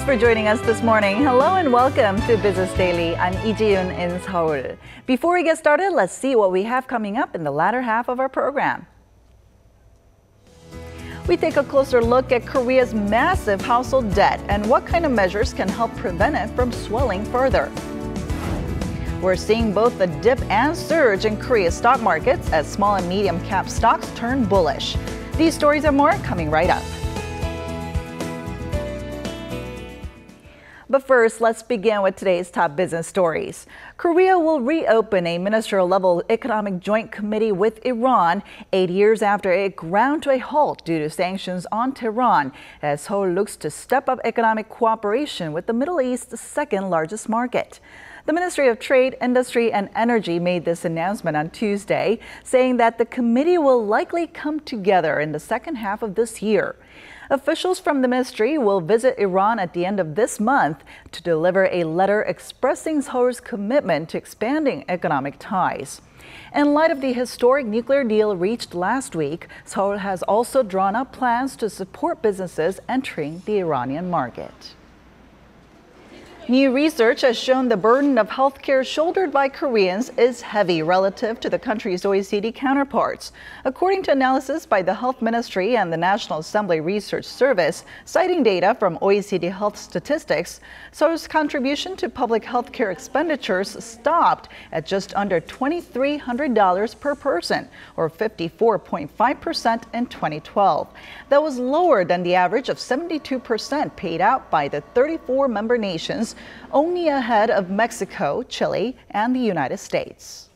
Thanks for joining us this morning. Hello and welcome to Business Daily. I'm Lee Ji-yoon in Seoul. Before we get started, let's see what we have coming up in the latter half of our program. We take a closer look at Korea's massive household debt and what kind of measures can help prevent it from swelling further. We're seeing both a dip and surge in Korea's stock markets as small and medium cap stocks turn bullish. These stories and more coming right up. But first, let's begin with today's top business stories. Korea will reopen a ministerial-level economic joint committee with Iran 8 years after it ground to a halt due to sanctions on Tehran, as Seoul looks to step up economic cooperation with the Middle East's second-largest market. The Ministry of Trade, Industry and Energy made this announcement on Tuesday, saying that the committee will likely come together in the second half of this year. Officials from the ministry will visit Iran at the end of this month to deliver a letter expressing Seoul's commitment to expanding economic ties. In light of the historic nuclear deal reached last week, Seoul has also drawn up plans to support businesses entering the Iranian market. New research has shown the burden of healthcare shouldered by Koreans is heavy relative to the country's OECD counterparts. According to analysis by the Health Ministry and the National Assembly Research Service, citing data from OECD Health Statistics, Seoul's contribution to public healthcare expenditures stopped at just under $2,300 per person, or 54.5% in 2012. That was lower than the average of 72% paid out by the 34 member nations, only ahead of Mexico, Chile, and the United States.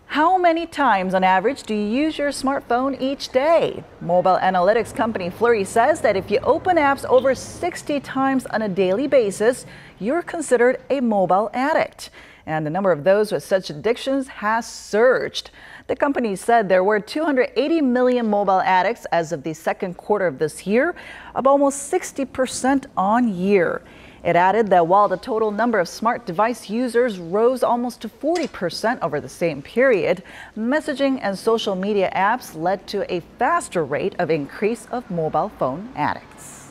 How many times on average do you use your smartphone each day? Mobile analytics company Flurry says that if you open apps over 60 times on a daily basis, you're considered a mobile addict. And the number of those with such addictions has surged. The company said there were 280 million mobile addicts as of the second quarter of this year, up almost 60% on year. It added that while the total number of smart device users rose almost to 40% over the same period, messaging and social media apps led to a faster rate of increase of mobile phone addicts.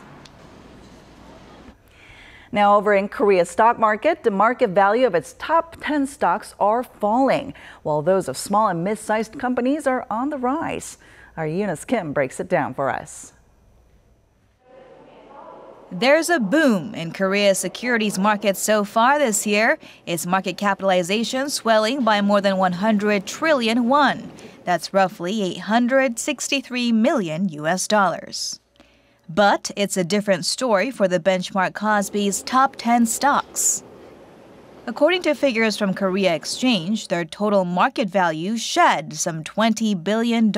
Now, over in Korea's stock market, the market value of its top 10 stocks are falling, while those of small and mid-sized companies are on the rise. Our Eunice Kim breaks it down for us. There's a boom in Korea's securities market so far this year, its market capitalization swelling by more than 100 trillion won. That's roughly 863 million US dollars. But it's a different story for the benchmark Kospi's top 10 stocks. According to figures from Korea Exchange, their total market value shed some $20 billion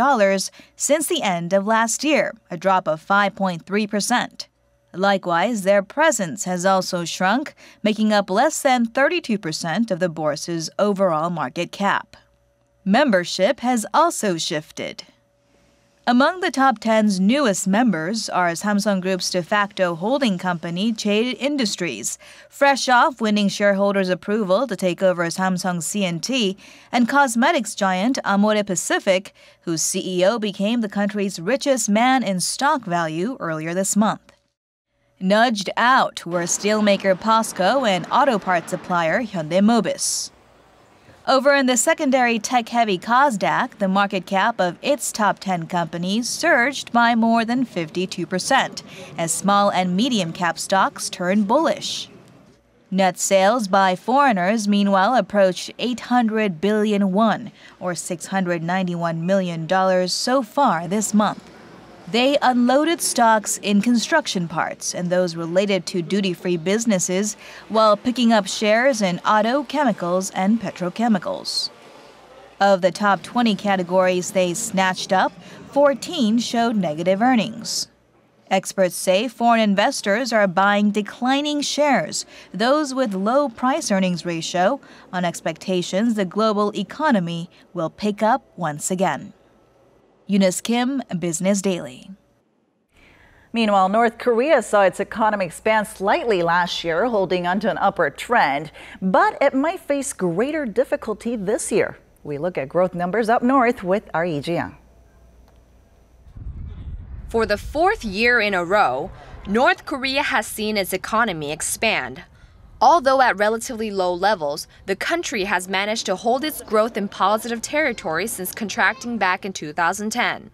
since the end of last year, a drop of 5.3%. Likewise, their presence has also shrunk, making up less than 32% of the bourse's overall market cap. Membership has also shifted. Among the top 10's newest members are Samsung Group's de facto holding company, Jade Industries, fresh off winning shareholders' approval to take over Samsung C&T, and cosmetics giant Amore Pacific, whose CEO became the country's richest man in stock value earlier this month. Nudged out were steelmaker POSCO and auto parts supplier Hyundai Mobis. Over in the secondary tech-heavy Kosdaq, the market cap of its top 10 companies surged by more than 52%, as small and medium-cap stocks turned bullish. Net sales by foreigners, meanwhile, approached 800 billion won, or $691 million so far this month. They unloaded stocks in construction parts and those related to duty-free businesses, while picking up shares in auto, chemicals, and petrochemicals. Of the top 20 categories they snatched up, 14 showed negative earnings. Experts say foreign investors are buying declining shares, those with low price-earnings ratio, on expectations the global economy will pick up once again. Eunice Kim, Business Daily. Meanwhile, North Korea saw its economy expand slightly last year, holding onto an upward trend, but it might face greater difficulty this year. We look at growth numbers up north with our Lee Ji-young. For the fourth year in a row, North Korea has seen its economy expand. Although at relatively low levels, the country has managed to hold its growth in positive territory since contracting back in 2010.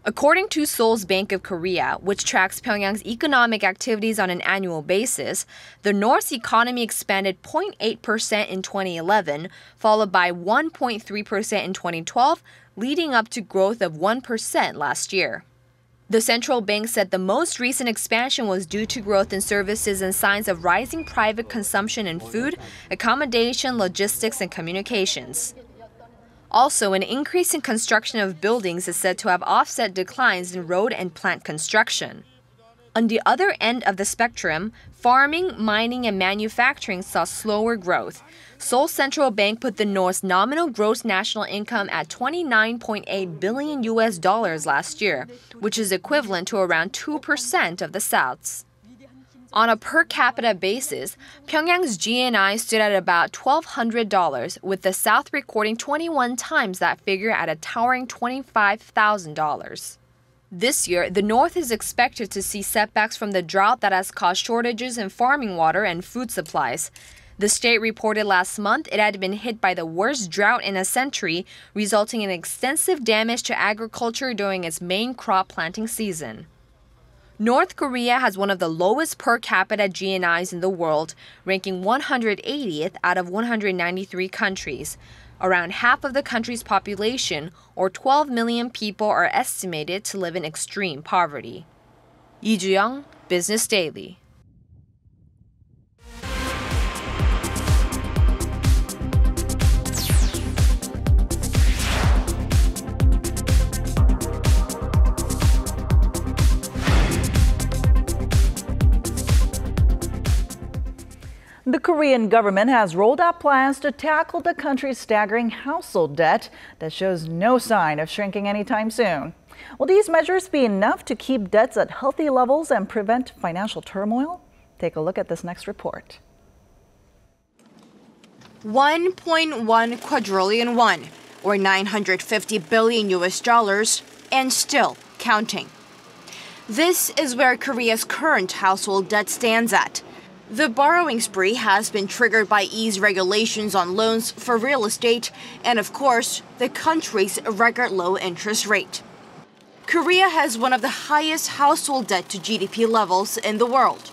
According to Seoul's Bank of Korea, which tracks Pyongyang's economic activities on an annual basis, the North's economy expanded 0.8% in 2011, followed by 1.3% in 2012, leading up to growth of 1% last year. The central bank said the most recent expansion was due to growth in services and signs of rising private consumption in food, accommodation, logistics, and communications. Also, an increase in construction of buildings is said to have offset declines in road and plant construction. On the other end of the spectrum, farming, mining, and manufacturing saw slower growth. Seoul Central Bank put the North's nominal gross national income at $29.8 billion last year, which is equivalent to around 2% of the South's. On a per capita basis, Pyongyang's GNI stood at about $1,200, with the South recording 21 times that figure at a towering $25,000. This year, the North is expected to see setbacks from the drought that has caused shortages in farming water and food supplies. The state reported last month it had been hit by the worst drought in a century, resulting in extensive damage to agriculture during its main crop planting season. North Korea has one of the lowest per capita GNIs in the world, ranking 180th out of 193 countries. Around half of the country's population, or 12 million people, are estimated to live in extreme poverty. Lee Ju-young, Business Daily. The Korean government has rolled out plans to tackle the country's staggering household debt that shows no sign of shrinking anytime soon. Will these measures be enough to keep debts at healthy levels and prevent financial turmoil? Take a look at this next report. 1.1 quadrillion won, or $950 billion, and still counting. This is where Korea's current household debt stands at. The borrowing spree has been triggered by ease regulations on loans for real estate and, of course, the country's record low interest rate. Korea has one of the highest household debt to GDP levels in the world.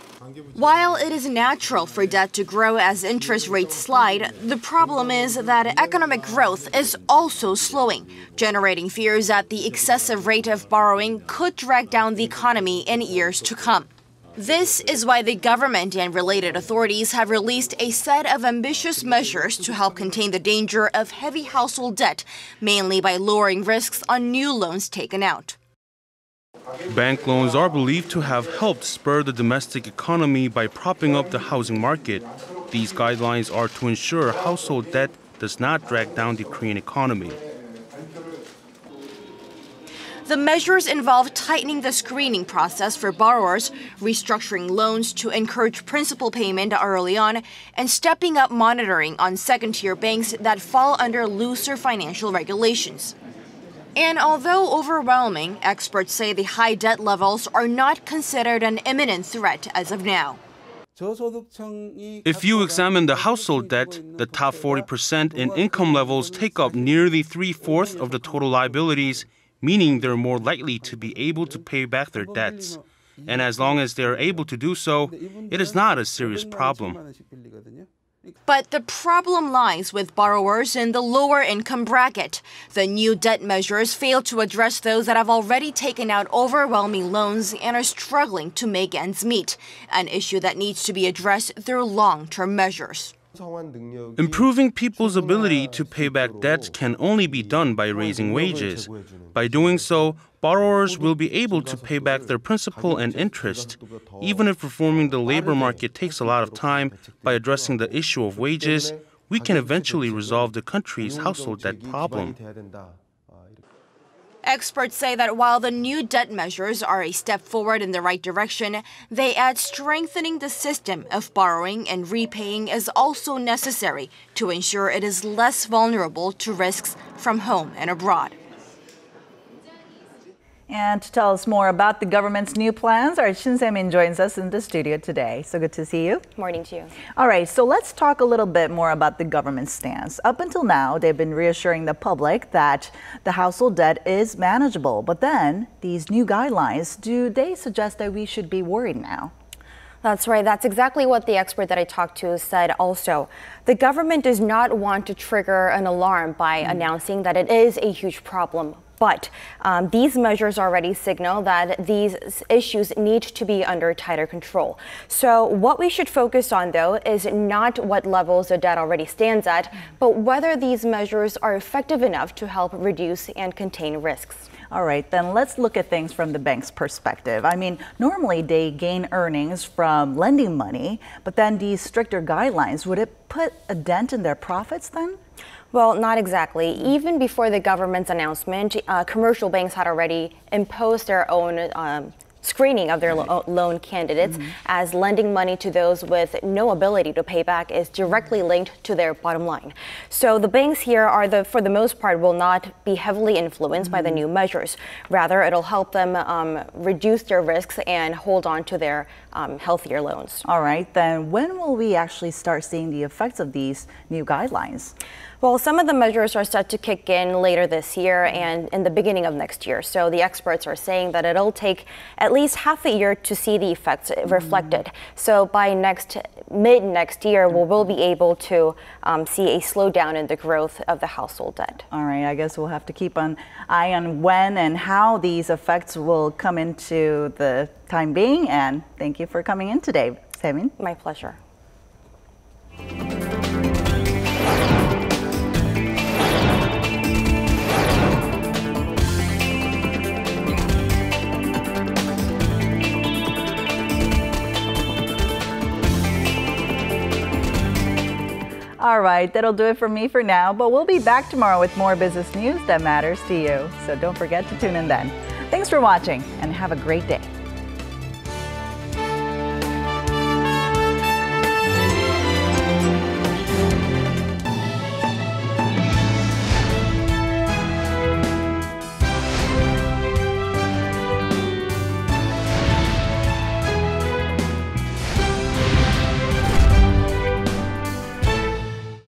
While it is natural for debt to grow as interest rates slide, the problem is that economic growth is also slowing, generating fears that the excessive rate of borrowing could drag down the economy in years to come. This is why the government and related authorities have released a set of ambitious measures to help contain the danger of heavy household debt, mainly by lowering risks on new loans taken out. Bank loans are believed to have helped spur the domestic economy by propping up the housing market. These guidelines are to ensure household debt does not drag down the Korean economy. The measures involve tightening the screening process for borrowers, restructuring loans to encourage principal payment early on, and stepping up monitoring on second-tier banks that fall under looser financial regulations. And although overwhelming, experts say the high debt levels are not considered an imminent threat as of now. If you examine the household debt, the top 40% in income levels take up nearly 3/4 of the total liabilities, meaning they're more likely to be able to pay back their debts. And as long as they're able to do so, it is not a serious problem. But the problem lies with borrowers in the lower income bracket. The new debt measures fail to address those that have already taken out overwhelming loans and are struggling to make ends meet, an issue that needs to be addressed through long-term measures. Improving people's ability to pay back debts can only be done by raising wages. By doing so, borrowers will be able to pay back their principal and interest. Even if reforming the labor market takes a lot of time, by addressing the issue of wages, we can eventually resolve the country's household debt problem. Experts say that while the new debt measures are a step forward in the right direction, they add strengthening the system of borrowing and repaying is also necessary to ensure it is less vulnerable to risks from home and abroad. And to tell us more about the government's new plans, our Shin Se-min joins us in the studio today. So good to see you. Morning to you. All right, so let's talk a little bit more about the government's stance. Up until now, they've been reassuring the public that the household debt is manageable. But then these new guidelines, do they suggest that we should be worried now? That's right. That's exactly what the expert that I talked to said also. The government does not want to trigger an alarm by announcing that it is a huge problem. But these measures already signal that these issues need to be under tighter control. So what we should focus on, though, is not what levels the debt already stands at, but whether these measures are effective enough to help reduce and contain risks. All right, then let's look at things from the bank's perspective. I mean, normally they gain earnings from lending money, but then these stricter guidelines, would it put a dent in their profits then? Well, not exactly. Even before the government's announcement, commercial banks had already imposed their own screening of their loan candidates, as lending money to those with no ability to pay back is directly linked to their bottom line. So the banks here are for the most part, will not be heavily influenced by the new measures. Rather, it'll help them reduce their risks and hold on to their healthier loans. All right, then when will we actually start seeing the effects of these new guidelines? Well, some of the measures are set to kick in later this year and in the beginning of next year. So the experts are saying that it'll take at least half a year to see the effects reflected. So by mid next year, we'll be able to see a slowdown in the growth of the household debt. All right, I guess we'll have to keep an eye on when and how these effects will come into the time being. And thank you for coming in today, Se-min. My pleasure. All right, that'll do it for me for now, but we'll be back tomorrow with more business news that matters to you. So don't forget to tune in then. Thanks for watching and have a great day.